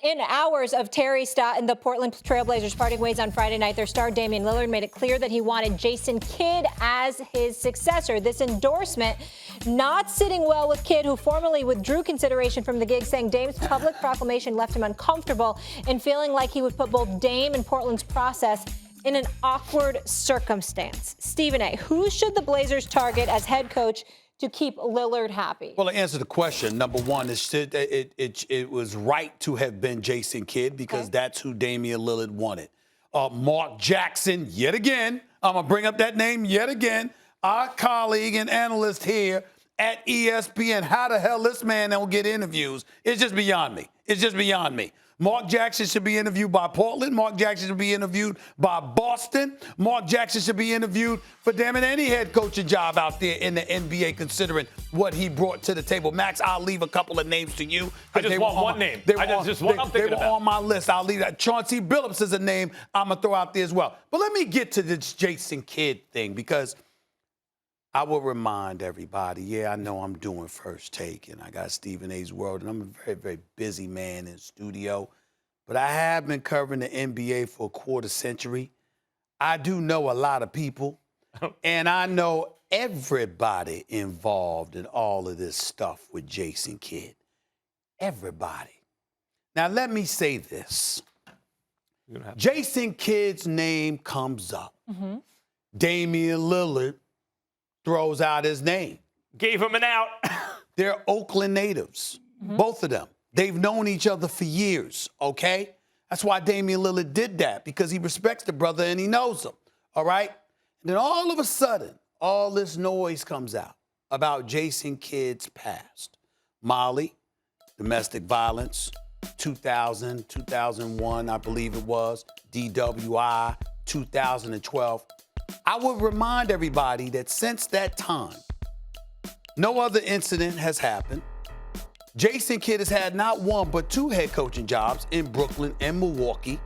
in hours of Terry Stott and the Portland Trailblazers parting ways on Friday night, their star Damian Lillard made it clear that he wanted Jason Kidd as his successor. This endorsement not sitting well with Kidd, who formally withdrew consideration from the gig, saying Dame's public proclamation left him uncomfortable and feeling like he would put both Dame and Portland's process in an awkward circumstance. Stephen A., who should the Blazers target as head coach to keep Lillard happy? Well, to answer the question, number one, it was right to have been Jason Kidd because that's who Damian Lillard wanted. Mark Jackson, yet again, I'm going to bring up that name yet again, our colleague and analyst here at ESPN. How the hell this man don't get interviews? It's just beyond me. It's just beyond me. Mark Jackson should be interviewed by Portland. Mark Jackson should be interviewed by Boston. Mark Jackson should be interviewed for damn it any head coaching job out there in the NBA, considering what he brought to the table. Max, I'll leave a couple of names to you. I just want one name. They were on my list. I'll leave that. Chauncey Billups is a name I'm going to throw out there as well. But let me get to this Jason Kidd thing, because I will remind everybody, yeah, I know I'm doing First Take, and I got Stephen A's World, and I'm a very, very busy man in studio. But I have been covering the NBA for a quarter century. I do know a lot of people, and I know everybody involved in all of this stuff with Jason Kidd. Everybody. Now, let me say this. Jason Kidd's name comes up. Mm-hmm. Damian Lillard throws out his name. Gave him an out. They're Oakland natives, both of them. They've known each other for years, okay? That's why Damian Lillard did that, because he respects the brother and he knows him, all right? And then all of a sudden, all this noise comes out about Jason Kidd's past. Molly, domestic violence, 2000, 2001, I believe it was, DWI, 2012. I would remind everybody that since that time, no other incident has happened. Jason Kidd has had not one but two head coaching jobs in Brooklyn and Milwaukee.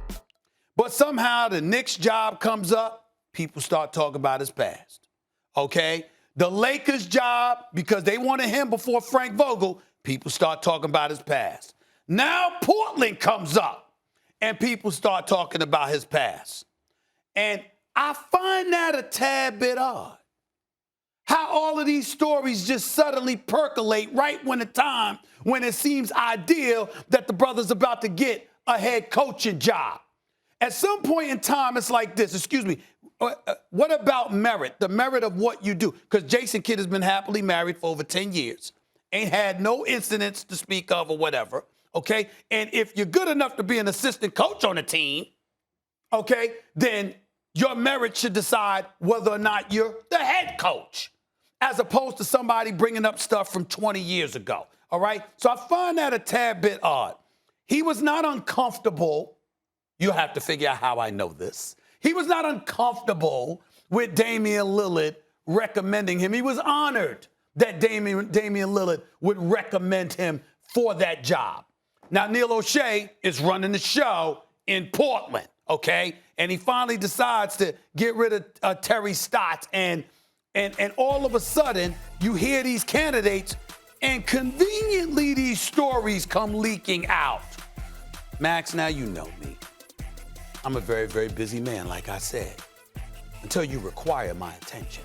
But somehow the Knicks job comes up, people start talking about his past. Okay? The Lakers job, because they wanted him before Frank Vogel, people start talking about his past. Now Portland comes up and people start talking about his past. And I find that a tad bit odd. How all of these stories just suddenly percolate right when the time when it seems ideal that the brother's about to get a head coaching job. At some point in time, it's like this. Excuse me. What about merit? The merit of what you do? Because Jason Kidd has been happily married for over 10 years. Ain't had no incidents to speak of or whatever. Okay? And if you're good enough to be an assistant coach on a team, okay, then your merit should decide whether or not you're the head coach, as opposed to somebody bringing up stuff from 20 years ago, all right? So I find that a tad bit odd. He was not uncomfortable. You have to figure out how I know this. He was not uncomfortable with Damian Lillard recommending him. He was honored that Damian Lillard would recommend him for that job. Now, Neil O'Shea is running the show in Portland, okay? And he finally decides to get rid of Terry Stott. And all of a sudden, you hear these candidates, and conveniently these stories come leaking out. Max, now you know me. I'm a very, very busy man, like I said, until you require my attention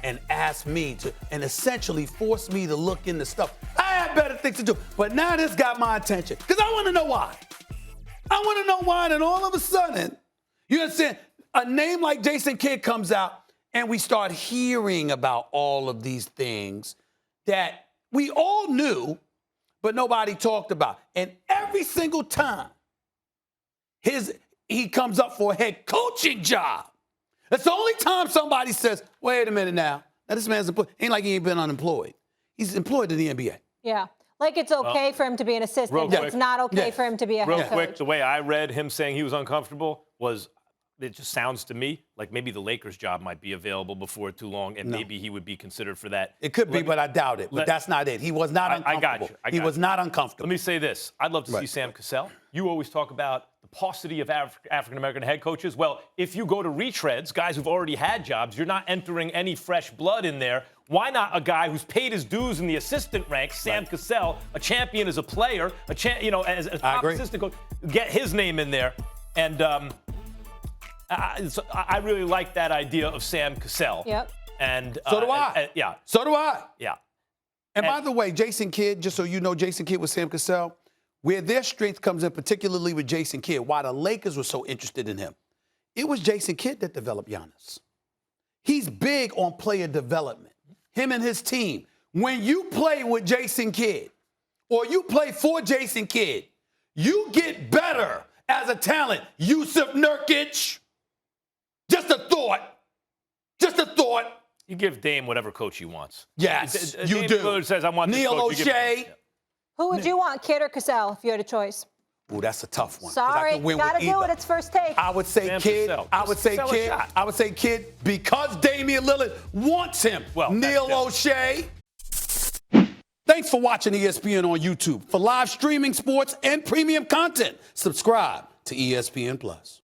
and ask me to, and essentially force me to look into stuff. I have better things to do. But now this got my attention, because I want to know why. I want to know why, and all of a sudden, you understand, a name like Jason Kidd comes out, and we start hearing about all of these things that we all knew, but nobody talked about. And every single time he comes up for a head coaching job, that's the only time somebody says, wait a minute now this man's employed. Ain't like he ain't been unemployed. He's employed in the NBA. Yeah. Like it's okay for him to be an assistant. It's not okay for him to be a head coach. Real quick, the way I read him saying he was uncomfortable was, it just sounds to me like maybe the Lakers job might be available before too long, and maybe he would be considered for that. It could be, but I doubt it. But that's not it. He was not uncomfortable. He was not uncomfortable. Let me say this. I'd love to see Sam Cassell. You always talk about the paucity of African-American head coaches. Well, if you go to retreads, guys who've already had jobs, you're not entering any fresh blood in there. Why not a guy who's paid his dues in the assistant ranks, Sam Cassell, a champion as a player, as a top assistant coach, get his name in there. And I really like that idea of Sam Cassell. Yep. And so do I. Yeah. So do I. Yeah. And by the way, Jason Kidd, just so you know, Jason Kidd with Sam Cassell, where their strength comes in, particularly with Jason Kidd, why the Lakers were so interested in him, it was Jason Kidd that developed Giannis. He's big on player development. Him and his team. When you play with Jason Kidd or you play for Jason Kidd, you get better as a talent. Yusuf Nurkic. Just a thought. Just a thought. You give Dame whatever coach he wants. Yes, you Dame do. Lillard says, I want this Neil coach. O'Shea. Who would you want, Kidd or Cassell, if you had a choice? Ooh, that's a tough one. Sorry, gotta do it. It's first take. I would say Sam Kidd. Cassell. I would say Sell a Kidd. shot. I would say Kidd because Damian Lillard wants him. Well, Neil O'Shea. Thanks for watching ESPN on YouTube. For live streaming sports and premium content, subscribe to ESPN Plus.